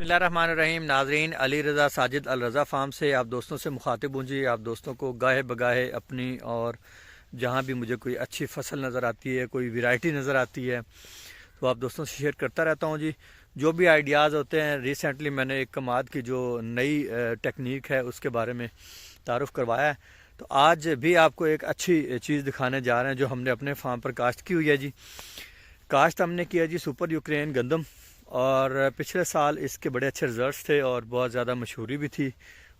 बिस्मिल्लाहिर्रहमानिर्रहीम। नाजरीन, अली रज़ा साजिद अल रज़ा फार्म से आप दोस्तों से मुखातिब हूँ जी। आप दोस्तों को गाहे बगाहे अपनी और जहाँ भी मुझे कोई अच्छी फसल नज़र आती है, कोई वैरायटी नज़र आती है, तो आप दोस्तों से शेयर करता रहता हूँ जी। जो भी आइडियाज़ होते हैं, रिसेंटली मैंने एक कमाद की जो नई टेक्निक है उसके बारे में तारुफ़ करवाया है, तो आज भी आपको एक अच्छी चीज़ दिखाने जा रहे हैं जो हमने अपने फार्म पर काश्त की हुई है जी। काश्त हमने किया जी सुपर यूक्रेन गंदम, और पिछले साल इसके बड़े अच्छे रिज़ल्ट्स थे और बहुत ज़्यादा मशहूरी भी थी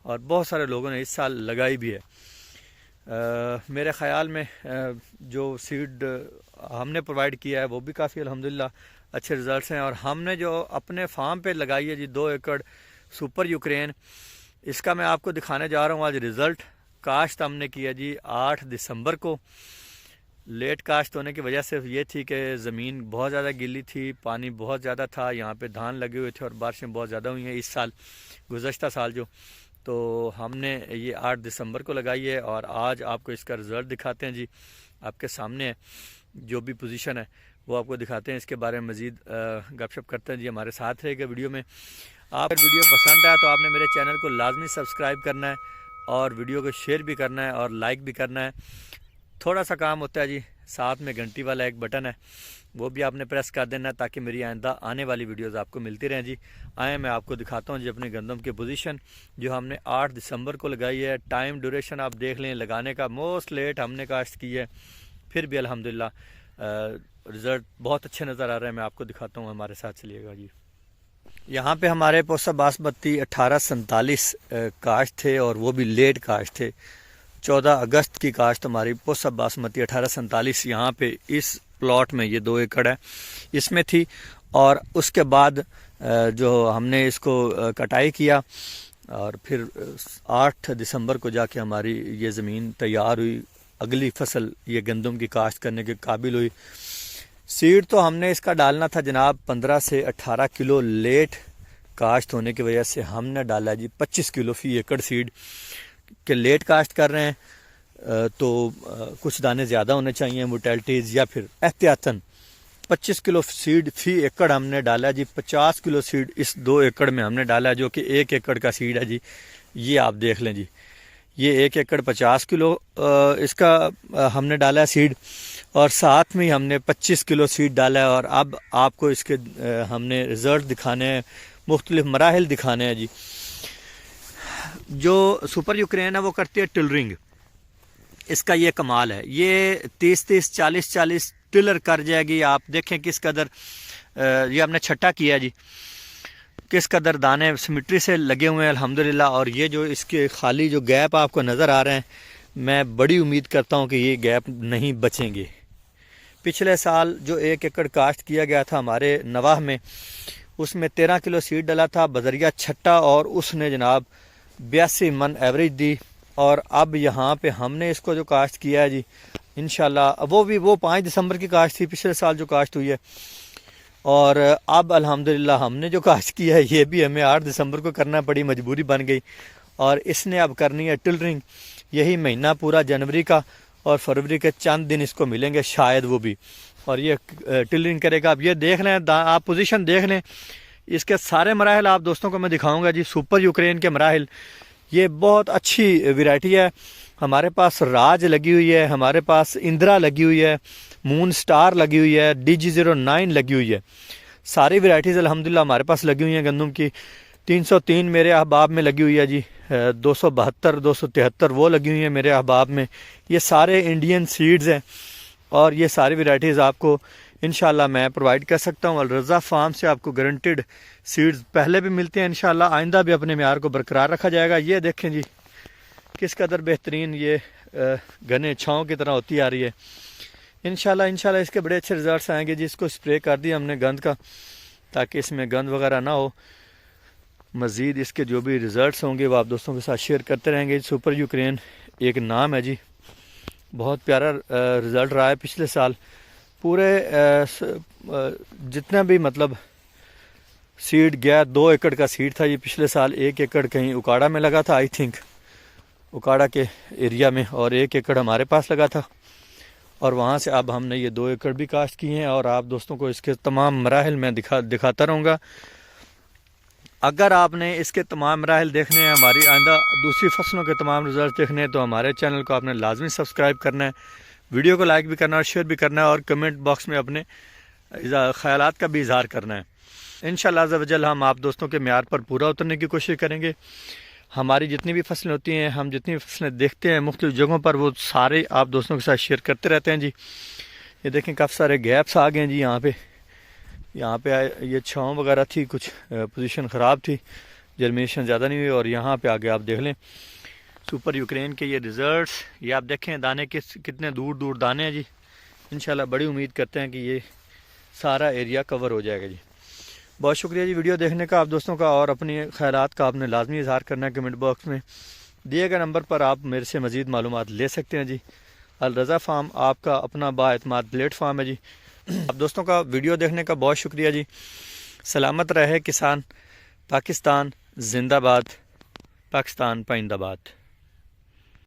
और बहुत सारे लोगों ने इस साल लगाई भी है। मेरे ख़्याल में जो सीड हमने प्रोवाइड किया है वो भी काफ़ी अल्हम्दुलिल्लाह अच्छे रिज़ल्ट्स हैं। और हमने जो अपने फार्म पे लगाई है जी 2 एकड़ सुपर यूक्रेन, इसका मैं आपको दिखाने जा रहा हूँ आज रिज़ल्ट। काश्त हमने किया जी 8 दिसंबर को। लेट काश्त होने की वजह से ये थी कि ज़मीन बहुत ज़्यादा गीली थी, पानी बहुत ज़्यादा था, यहाँ पे धान लगे हुए थे और बारिशें बहुत ज़्यादा हुई हैं इस साल, गुज़श्ता साल जो। तो हमने ये 8 दिसंबर को लगाई है और आज आपको इसका रिज़ल्ट दिखाते हैं जी। आपके सामने है, जो भी पोजीशन है वो आपको दिखाते हैं। इसके बारे में मज़ीद गपशप करते हैं जी। हमारे साथ रहेगा वीडियो में। आप अगर वीडियो पसंद आया तो आपने मेरे चैनल को लाजमी सब्सक्राइब करना है और वीडियो को शेयर भी करना है और लाइक भी करना है। थोड़ा सा काम होता है जी, साथ में घंटी वाला एक बटन है, वो भी आपने प्रेस कर देना ताकि मेरी आइंदा आने वाली वीडियोस आपको मिलती रहें जी। आए मैं आपको दिखाता हूँ जी अपनी गंदम की पोजीशन जो हमने 8 दिसंबर को लगाई है। टाइम ड्यूरेशन आप देख लें लगाने का, मोस्ट लेट हमने काश्त की है, फिर भी अल्हम्दुलिल्लाह रिज़ल्ट बहुत अच्छे नज़र आ रहे हैं। मैं आपको दिखाता हूँ, हमारे साथ चलिएगा जी। यहाँ पे हमारे पोसा बासमती 1847 काश्त थे और वो भी लेट काश्त थे। 14 अगस्त की काश्त हमारी पोसा बासमती 1847 यहाँ पे इस प्लॉट में, ये 2 एकड़ है, इसमें थी। और उसके बाद जो हमने इसको कटाई किया और फिर 8 दिसंबर को जाके हमारी ये ज़मीन तैयार हुई, अगली फसल ये गंदम की काश्त करने के काबिल हुई। सीड तो हमने इसका डालना था जनाब 15 से 18 किलो, लेट काश्त होने की वजह से हमने डाला जी 25 किलो फी एकड़ सीड के। लेट काश्त कर रहे हैं तो कुछ दाने ज़्यादा होने चाहिए मोर्टेलिटीज़, या फिर एहतियातन 25 किलो सीड फी एकड़ हमने डाला जी। 50 किलो सीड इस 2 एकड़ में हमने डाला जो कि 1 एकड़ का सीड है जी। ये आप देख लें जी, ये 1 एकड़ 50 किलो इसका हमने डाला सीड और साथ में हमने 25 किलो सीड डाला है। और अब आपको इसके हमने रिज़ल्ट दिखाने हैं, मुख्तलिफ मराहिल दिखाने हैं जी। जो सुपर यूक्रेन है वो करती है टिलरिंग, इसका ये कमाल है, ये 30-30 40-40 टिलर कर जाएगी। आप देखें किस कदर ये हमने छट्टा किया जी, किस कदर दाने सिमेट्री से लगे हुए हैं अल्हम्दुलिल्लाह। और ये जो इसके खाली जो गैप आपको नज़र आ रहे हैं, मैं बड़ी उम्मीद करता हूँ कि ये गैप नहीं बचेंगे। पिछले साल जो 1 एकड़ काश्त किया गया था हमारे नवाह में, उसमें 13 किलो सीड डला था बजरिया छट्टा और उसने जनाब 82 मन एवरेज दी। और अब यहाँ पे हमने इसको जो काश्त किया है जी, इंशाल्लाह वो 5 दिसंबर की काश्त थी पिछले साल जो काश्त हुई है। और अब अल्हम्दुलिल्लाह हमने जो काश्त किया है ये भी हमें 8 दिसंबर को करना पड़ी, मजबूरी बन गई। और इसने अब करनी है टिलरिंग, यही महीना पूरा जनवरी का और फरवरी के चंद दिन इसको मिलेंगे शायद वो भी, और ये टिलरिंग करेगा। अब ये देख लें, आप पोजीशन देख लें, इसके सारे मराहिल आप दोस्तों को मैं दिखाऊंगा जी। सुपर यूक्रेन के मराहिल, ये बहुत अच्छी वैरायटी है। हमारे पास राज लगी हुई है, हमारे पास इंदिरा लगी हुई है, मून स्टार लगी हुई है, DG09 लगी हुई है। सारी वैरायटीज़ अल्हम्दुलिल्लाह हमारे पास लगी हुई हैं गंदम की। 303 मेरे अहबाब में लगी हुई है जी, 272 273 वो लगी हुई है मेरे अहबाब में। ये सारे इंडियन सीड्स हैं और ये सारी वैरायटीज़ आपको इंशाल्लाह मैं प्रोवाइड कर सकता हूँ। रज़ा फार्म से आपको गारंटेड सीड्स पहले भी मिलते हैं, इंशाल्लाह आइंदा भी अपने म्यार को बरकरार रखा जाएगा। ये देखें जी किस कदर बेहतरीन ये घने छाँव की तरह होती आ रही है। इंशाल्लाह इसके बड़े अच्छे रिजल्ट्स आएंगे जी। इसको स्प्रे कर दिया हमने गंद का, ताकि इसमें गंद वगैरह ना हो। मज़ीद इसके जो भी रिज़ल्ट्स होंगे वो आप दोस्तों के साथ शेयर करते रहेंगे। सुपर यूक्रेन एक नाम है जी, बहुत प्यारा रिज़ल्ट रहा है पिछले साल। पूरे जितना भी मतलब सीड गया, 2 एकड़ का सीड था ये पिछले साल। 1 एकड़ कहीं उकाड़ा में लगा था, आई थिंक उकाड़ा के एरिया में, और 1 एकड़ हमारे पास लगा था। और वहाँ से अब हमने ये 2 एकड़ भी काश्त किए हैं और आप दोस्तों को इसके तमाम मराहिल में दिखाता रहूँगा। اگر آپ نے اس کے تمام مراحل دیکھنے ہیں، ہماری آئندہ دوسری فصلوں کے تمام رزلٹ دیکھنے ہیں، تو ہمارے چینل کو آپ نے لازمی سبسکرائب کرنا ہے، ویڈیو کو لائک بھی کرنا ہے اور شیئر بھی کرنا ہے، اور کمنٹ باکس میں اپنے خیالات کا بھی اظہار کرنا ہے۔ انشاءاللہ عز و جل ہم آپ دوستوں کے معیار پر پورا اترنے کی کوشش کریں گے۔ ہماری جتنی بھی فصلیں ہوتی ہیں، ہم جتنی بھی فصلیں دیکھتے ہیں مختلف جگہوں پر، وہ سارے آپ دوستوں کے ساتھ شیئر کرتے رہتے ہیں جی۔ یہ دیکھیں کافی سارے گیپس آ گئے ہیں جی، یہاں پہ یہ چھاؤں وغیرہ تھی، کچھ پوزیشن خراب تھی، جرمینیشن زیادہ نہیں ہوئی، اور یہاں پہ آگے آپ دیکھ لیں سپر یوکرین کے یہ ریزلٹس، یہ آپ دیکھیں دانے کتنے دور دور دانے ہیں جی۔ انشاءاللہ بڑی امید کرتے ہیں کہ یہ سارا ایریا کور ہو جائے گا جی۔ بہت شکریہ جی ویڈیو دیکھنے کا آپ دوستوں کا، اور اپنی خیالات کا آپ نے لازمی اظہار کرنا ہے کمنٹ باکس میں، دیے گئے نمبر پر آپ میرے سے مزید معلومات لے سکتے ہیں جی۔ الرضا فارم آپ کا اپنا با اعتماد پلیٹ فارم ہے جی۔ آپ دوستوں کا ویڈیو دیکھنے کا بہت شکریہ جی۔ سلامت رہے کسان، پاکستان زندہ باد، پاکستان پائندہ باد۔